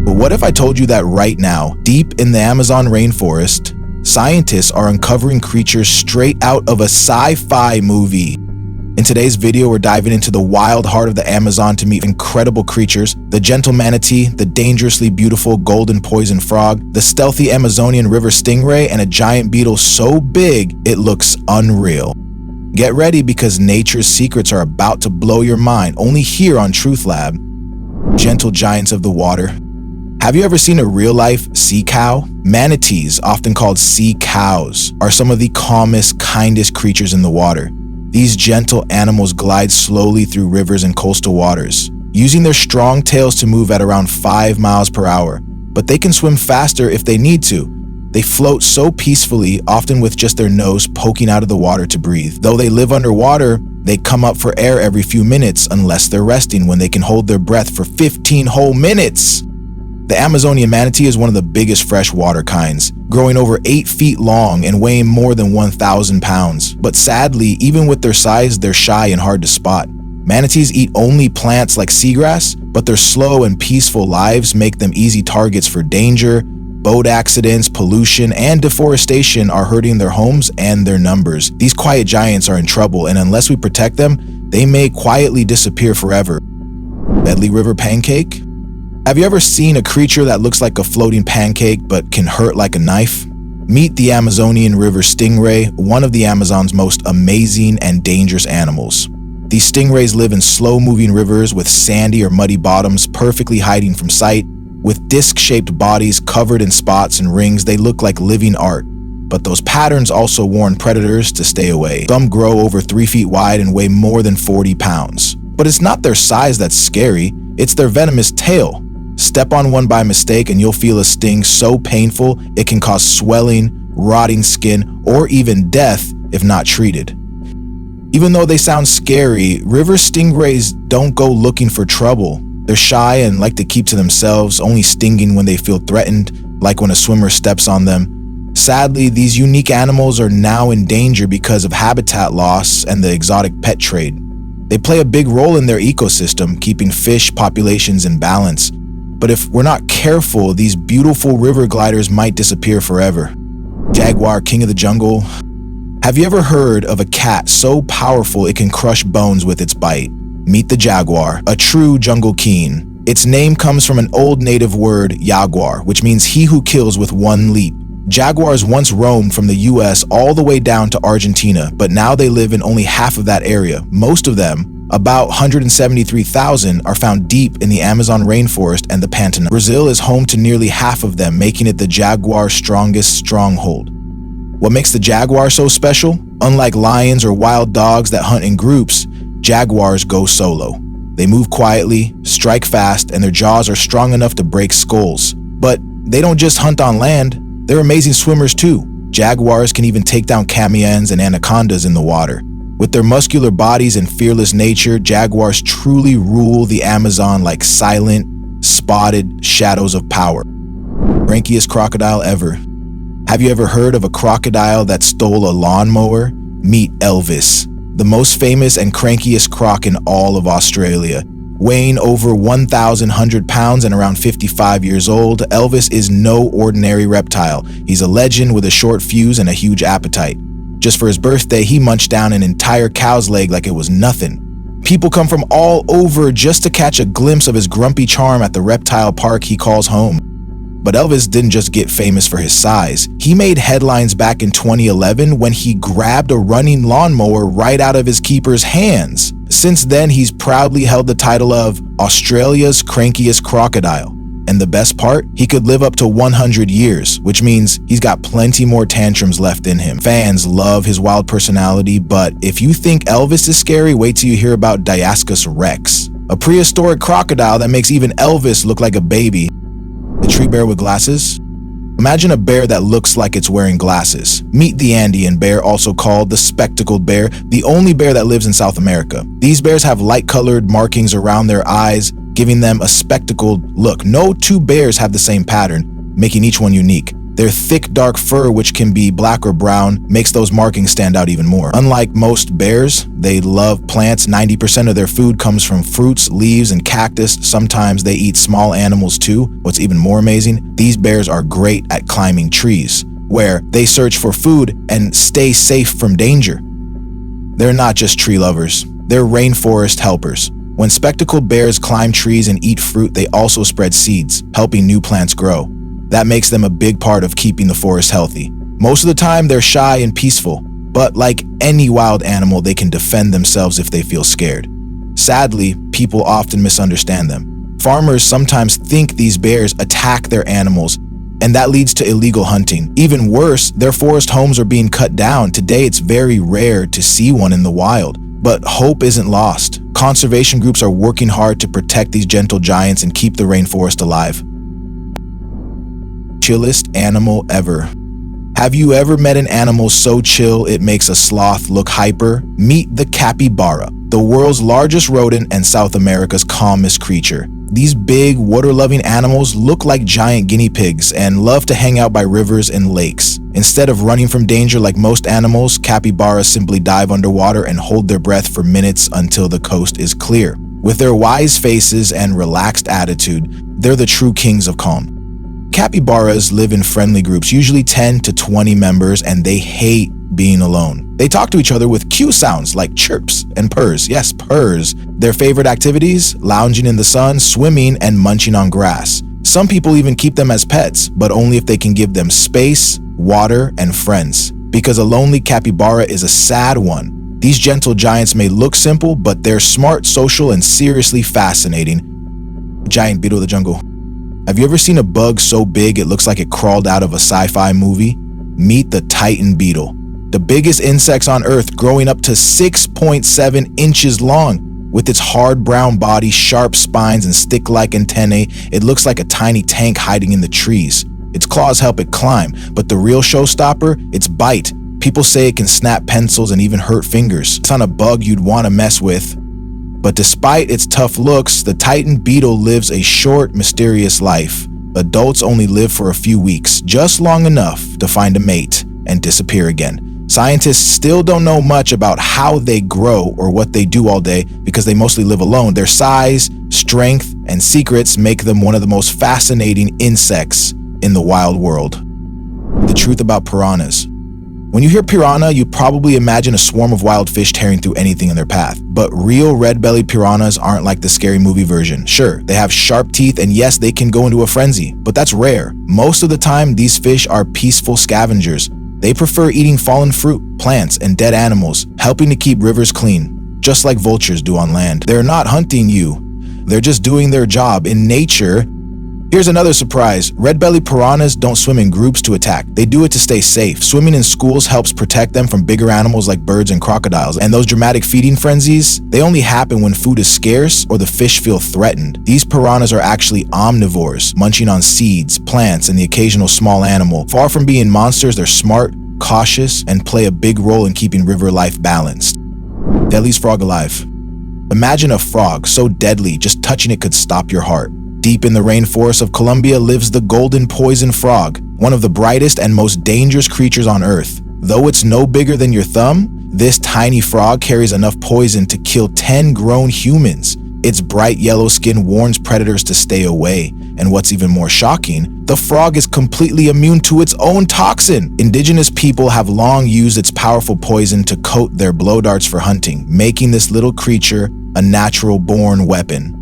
But what if I told you that right now, deep in the Amazon rainforest, scientists are uncovering creatures straight out of a sci-fi movie? In today's video, we're diving into the wild heart of the Amazon to meet incredible creatures: the gentle manatee, the dangerously beautiful golden poison frog, the stealthy Amazonian river stingray, and a giant beetle so big it looks unreal. Get ready, because nature's secrets are about to blow your mind, only here on Truth Lab. Gentle giants of the water. Have you ever seen a real-life sea cow? Manatees, often called sea cows, are some of the calmest, kindest creatures in the water. These gentle animals glide slowly through rivers and coastal waters, using their strong tails to move at around 5 miles per hour. But they can swim faster if they need to. They float so peacefully, often with just their nose poking out of the water to breathe. Though they live underwater, they come up for air every few minutes unless they're resting, when they can hold their breath for 15 whole minutes. The Amazonian manatee is one of the biggest freshwater kinds, growing over 8 feet long and weighing more than 1,000 pounds. But sadly, even with their size, they're shy and hard to spot. Manatees eat only plants like seagrass, but their slow and peaceful lives make them easy targets for danger. Boat accidents, pollution, and deforestation are hurting their homes and their numbers. These quiet giants are in trouble, and unless we protect them, they may quietly disappear forever. Deadly river pancake? Have you ever seen a creature that looks like a floating pancake but can hurt like a knife? Meet the Amazonian river stingray, one of the Amazon's most amazing and dangerous animals. These stingrays live in slow-moving rivers with sandy or muddy bottoms, perfectly hiding from sight. With disc-shaped bodies covered in spots and rings, they look like living art. But those patterns also warn predators to stay away. Some grow over 3 feet wide and weigh more than 40 pounds. But it's not their size that's scary, it's their venomous tail. Step on one by mistake and you'll feel a sting so painful it can cause swelling, rotting skin, or even death if not treated. Even though they sound scary, river stingrays don't go looking for trouble. They're shy and like to keep to themselves, only stinging when they feel threatened, like when a swimmer steps on them. Sadly, these unique animals are now in danger because of habitat loss and the exotic pet trade. They play a big role in their ecosystem, keeping fish populations in balance. But if we're not careful, these beautiful river gliders might disappear forever. Jaguar, king of the jungle. Have you ever heard of a cat so powerful it can crush bones with its bite? Meet the jaguar, a true jungle king. Its name comes from an old native word, jaguar, which means he who kills with one leap. Jaguars once roamed from the US all the way down to Argentina, but now they live in only half of that area. Most of them, about 173,000, are found deep in the Amazon rainforest and the Pantanal. Brazil is home to nearly half of them, making it the jaguar's strongest stronghold. What makes the jaguar so special? Unlike lions or wild dogs that hunt in groups, jaguars go solo. They move quietly, strike fast, and their jaws are strong enough to break skulls. But they don't just hunt on land, they're amazing swimmers too. Jaguars can even take down camaons and anacondas in the water. With their muscular bodies and fearless nature, jaguars truly rule the Amazon like silent, spotted shadows of power. Crankiest crocodile ever. Have you ever heard of a crocodile that stole a lawnmower? Meet Elvis, the most famous and crankiest croc in all of Australia. Weighing over 1,100 pounds and around 55 years old, Elvis is no ordinary reptile. He's a legend with a short fuse and a huge appetite. Just for his birthday, he munched down an entire cow's leg like it was nothing. People come from all over just to catch a glimpse of his grumpy charm at the reptile park he calls home. But Elvis didn't just get famous for his size. He made headlines back in 2011 when he grabbed a running lawnmower right out of his keeper's hands. Since then, he's proudly held the title of Australia's crankiest crocodile. And the best part? He could live up to 100 years, which means he's got plenty more tantrums left in him. Fans love his wild personality, but if you think Elvis is scary, wait till you hear about Diascus rex, a prehistoric crocodile that makes even Elvis look like a baby. The tree bear with glasses? Imagine a bear that looks like it's wearing glasses. Meet the Andean bear, also called the spectacled bear, the only bear that lives in South America. These bears have light-colored markings around their eyes, giving them a spectacled look. No two bears have the same pattern, making each one unique. Their thick, dark fur, which can be black or brown, makes those markings stand out even more. Unlike most bears, they love plants. 90% of their food comes from fruits, leaves, and cactus. Sometimes they eat small animals too. What's even more amazing, these bears are great at climbing trees, where they search for food and stay safe from danger. They're not just tree lovers, they're rainforest helpers. When spectacled bears climb trees and eat fruit, they also spread seeds, helping new plants grow. That makes them a big part of keeping the forest healthy. Most of the time, they're shy and peaceful, but like any wild animal, they can defend themselves if they feel scared. Sadly, people often misunderstand them. Farmers sometimes think these bears attack their animals, and that leads to illegal hunting. Even worse, their forest homes are being cut down. Today, it's very rare to see one in the wild. But hope isn't lost. Conservation groups are working hard to protect these gentle giants and keep the rainforest alive. Chillest animal ever. Have you ever met an animal so chill it makes a sloth look hyper? Meet the capybara, the world's largest rodent and South America's calmest creature. These big, water-loving animals look like giant guinea pigs and love to hang out by rivers and lakes. Instead of running from danger like most animals, capybaras simply dive underwater and hold their breath for minutes until the coast is clear. With their wise faces and relaxed attitude, they're the true kings of calm. Capybaras live in friendly groups, usually 10 to 20 members, and they hate being alone. They talk to each other with cue sounds like chirps and purrs. Yes, purrs. Their favorite activities? Lounging in the sun, swimming, and munching on grass. Some people even keep them as pets, but only if they can give them space, water, and friends. Because a lonely capybara is a sad one. These gentle giants may look simple, but they're smart, social, and seriously fascinating. Giant beetle of the jungle. Have you ever seen a bug so big it looks like it crawled out of a sci-fi movie? Meet the Titan beetle, the biggest insects on Earth, growing up to 6.7 inches long. With its hard brown body, sharp spines, and stick-like antennae, it looks like a tiny tank hiding in the trees. Its claws help it climb, but the real showstopper, its bite. People say it can snap pencils and even hurt fingers. It's not a bug you'd want to mess with. But despite its tough looks, the Titan beetle lives a short, mysterious life. Adults only live for a few weeks, just long enough to find a mate and disappear again. Scientists still don't know much about how they grow or what they do all day because they mostly live alone. Their size, strength, and secrets make them one of the most fascinating insects in the wild world. The truth about piranhas. When you hear piranha, you probably imagine a swarm of wild fish tearing through anything in their path. But real red-bellied piranhas aren't like the scary movie version. Sure, they have sharp teeth, and yes, they can go into a frenzy, but that's rare. Most of the time, these fish are peaceful scavengers. They prefer eating fallen fruit, plants, and dead animals, helping to keep rivers clean, just like vultures do on land. They're not hunting you. They're just doing their job. In nature, here's another surprise. Red-bellied piranhas don't swim in groups to attack. They do it to stay safe. Swimming in schools helps protect them from bigger animals like birds and crocodiles. And those dramatic feeding frenzies, they only happen when food is scarce or the fish feel threatened. These piranhas are actually omnivores, munching on seeds, plants, and the occasional small animal. Far from being monsters, they're smart, cautious, and play a big role in keeping river life balanced. Deadliest frog alive. Imagine a frog so deadly, just touching it could stop your heart. Deep in the rainforest of Colombia lives the golden poison frog, one of the brightest and most dangerous creatures on Earth. Though it's no bigger than your thumb, this tiny frog carries enough poison to kill 10 grown humans. Its bright yellow skin warns predators to stay away. And what's even more shocking, the frog is completely immune to its own toxin. Indigenous people have long used its powerful poison to coat their blow darts for hunting, making this little creature a natural-born weapon.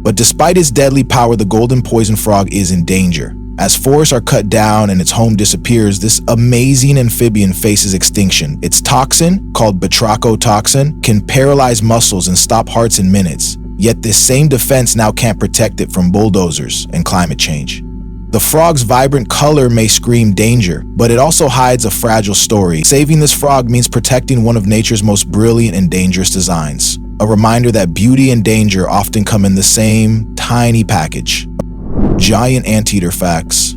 But despite its deadly power, the golden poison frog is in danger. As forests are cut down and its home disappears, this amazing amphibian faces extinction. Its toxin, called batrachotoxin, can paralyze muscles and stop hearts in minutes. Yet this same defense now can't protect it from bulldozers and climate change. The frog's vibrant color may scream danger, but it also hides a fragile story. Saving this frog means protecting one of nature's most brilliant and dangerous designs. A reminder that beauty and danger often come in the same tiny package. Giant anteater facts.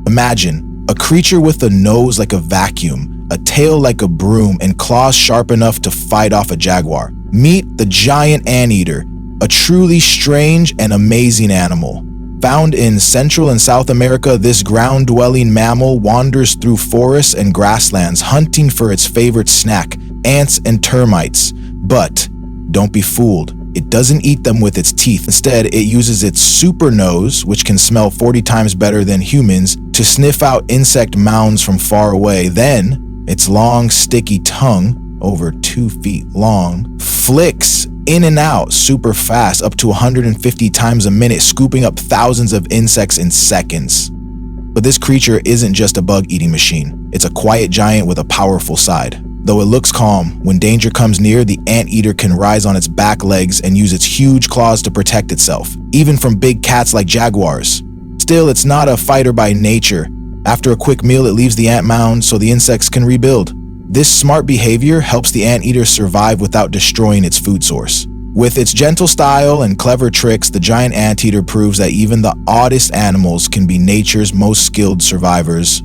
Imagine a creature with a nose like a vacuum, a tail like a broom, and claws sharp enough to fight off a jaguar. Meet the giant anteater, a truly strange and amazing animal. Found in Central and South America, this ground-dwelling mammal wanders through forests and grasslands hunting for its favorite snack, ants and termites. But don't be fooled. It doesn't eat them with its teeth. Instead, it uses its super nose, which can smell 40 times better than humans, to sniff out insect mounds from far away. Then, its long, sticky tongue, over 2 feet long, flicks in and out super fast, up to 150 times a minute, scooping up thousands of insects in seconds. But this creature isn't just a bug-eating machine. It's a quiet giant with a powerful side. Though it looks calm, when danger comes near, the anteater can rise on its back legs and use its huge claws to protect itself, even from big cats like jaguars. Still, it's not a fighter by nature. After a quick meal, it leaves the ant mound so the insects can rebuild. This smart behavior helps the anteater survive without destroying its food source. With its gentle style and clever tricks, the giant anteater proves that even the oddest animals can be nature's most skilled survivors.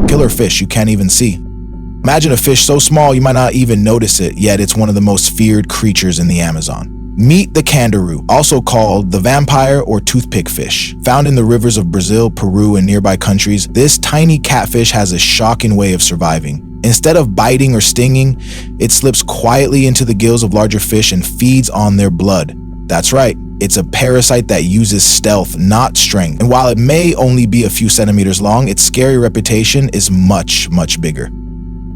Killer fish you can't even see. Imagine a fish so small you might not even notice it, yet it's one of the most feared creatures in the Amazon. Meet the kangaroo, also called the vampire or toothpick fish. Found in the rivers of Brazil, Peru, and nearby countries, this tiny catfish has a shocking way of surviving. Instead of biting or stinging, it slips quietly into the gills of larger fish and feeds on their blood. That's right, it's a parasite that uses stealth, not strength. And while it may only be a few centimeters long, its scary reputation is much, much bigger.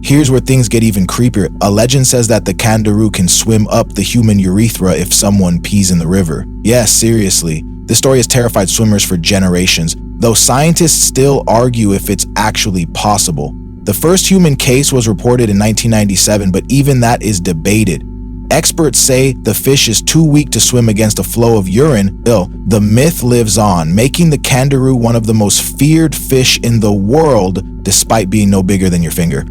Here's where things get even creepier. A legend says that the kangaroo can swim up the human urethra if someone pees in the river. Yes, seriously. This story has terrified swimmers for generations, though scientists still argue if it's actually possible. The first human case was reported in 1997, but even that is debated. Experts say the fish is too weak to swim against a flow of urine. Still, the myth lives on, making the kangaroo one of the most feared fish in the world, despite being no bigger than your finger.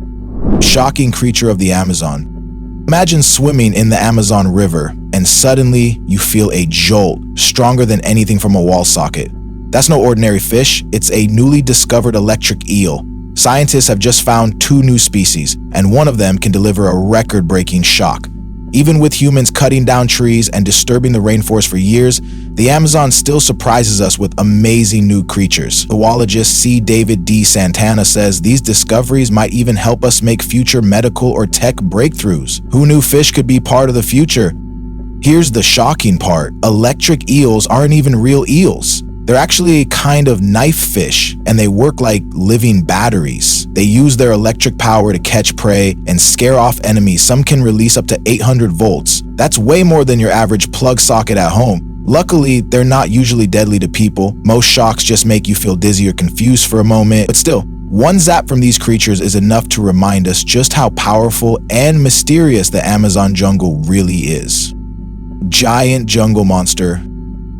Shocking creature of the Amazon. Imagine swimming in the Amazon River and suddenly you feel a jolt stronger than anything from a wall socket. That's no ordinary fish, it's a newly discovered electric eel. Scientists have just found 2 new species, and one of them can deliver a record-breaking shock. Even with humans cutting down trees and disturbing the rainforest for years, the Amazon still surprises us with amazing new creatures. Zoologist C. David D. Santana says these discoveries might even help us make future medical or tech breakthroughs. Who knew fish could be part of the future? Here's the shocking part. Electric eels aren't even real eels. They're actually a kind of knife fish, and they work like living batteries. They use their electric power to catch prey and scare off enemies. Some can release up to 800 volts. That's way more than your average plug socket at home. Luckily, they're not usually deadly to people. Most shocks just make you feel dizzy or confused for a moment, but still, one zap from these creatures is enough to remind us just how powerful and mysterious the Amazon jungle really is. Giant jungle monster.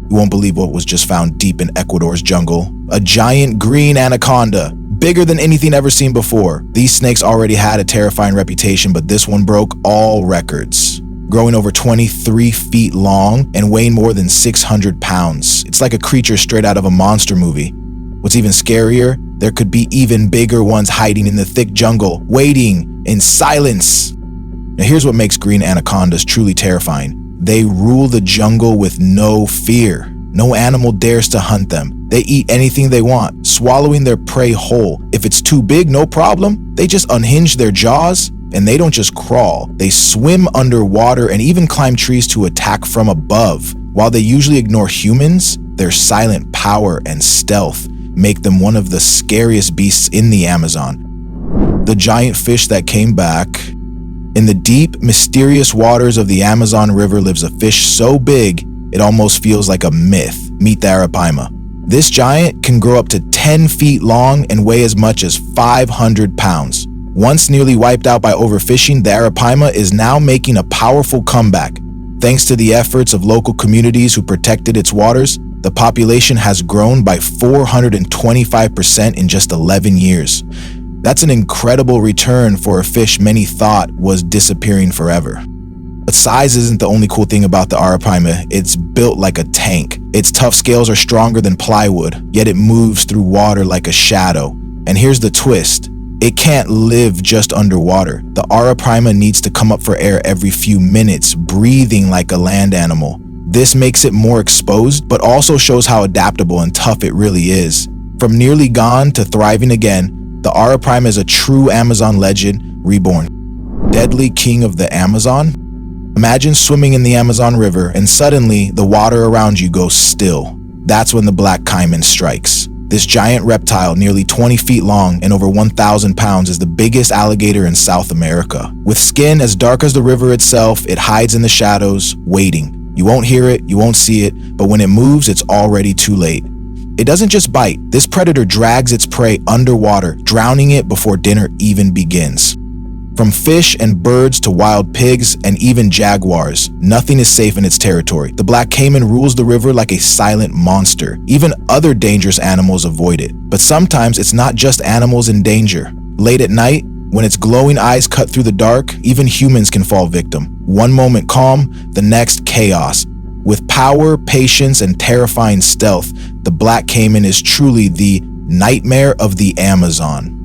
You won't believe what was just found deep in Ecuador's jungle. A giant green anaconda, bigger than anything ever seen before. These snakes already had a terrifying reputation, but this one broke all records. Growing over 23 feet long and weighing more than 600 pounds. It's like a creature straight out of a monster movie. What's even scarier, there could be even bigger ones hiding in the thick jungle, waiting in silence. Now here's what makes green anacondas truly terrifying. They rule the jungle with no fear. No animal dares to hunt them. They eat anything they want, swallowing their prey whole. If it's too big, no problem. They just unhinge their jaws, and they don't just crawl. They swim underwater and even climb trees to attack from above. While they usually ignore humans, their silent power and stealth make them one of the scariest beasts in the Amazon. The giant fish that came back. In the deep, mysterious waters of the Amazon River lives a fish so big, it almost feels like a myth. Meet the arapaima. This giant can grow up to 10 feet long and weigh as much as 500 pounds. Once nearly wiped out by overfishing, the arapaima is now making a powerful comeback. Thanks to the efforts of local communities who protected its waters, the population has grown by 425% in just 11 years. That's an incredible return for a fish many thought was disappearing forever. But size isn't the only cool thing about the arapaima. It's built like a tank. Its tough scales are stronger than plywood, yet it moves through water like a shadow. And here's the twist. It can't live just underwater. The arapaima needs to come up for air every few minutes, breathing like a land animal. This makes it more exposed, but also shows how adaptable and tough it really is. From nearly gone to thriving again, the Ara Prime is a true Amazon legend reborn. Deadly king of the Amazon? Imagine swimming in the Amazon River and suddenly the water around you goes still. That's when the black caiman strikes. This giant reptile, nearly 20 feet long and over 1,000 pounds, is the biggest alligator in South America. With skin as dark as the river itself, it hides in the shadows, waiting. You won't hear it, you won't see it, but when it moves, it's already too late. It doesn't just bite. This predator drags its prey underwater, drowning it before dinner even begins. From fish and birds to wild pigs and even jaguars, nothing is safe in its territory. The black caiman rules the river like a silent monster. Even other dangerous animals avoid it. But sometimes it's not just animals in danger. Late at night, when its glowing eyes cut through the dark, even humans can fall victim. One moment calm, the next chaos. With power, patience, and terrifying stealth, the black caiman is truly the nightmare of the Amazon.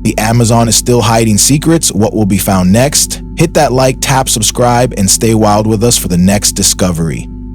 The Amazon is still hiding secrets. What will be found next? Hit that like, tap subscribe, and stay wild with us for the next discovery.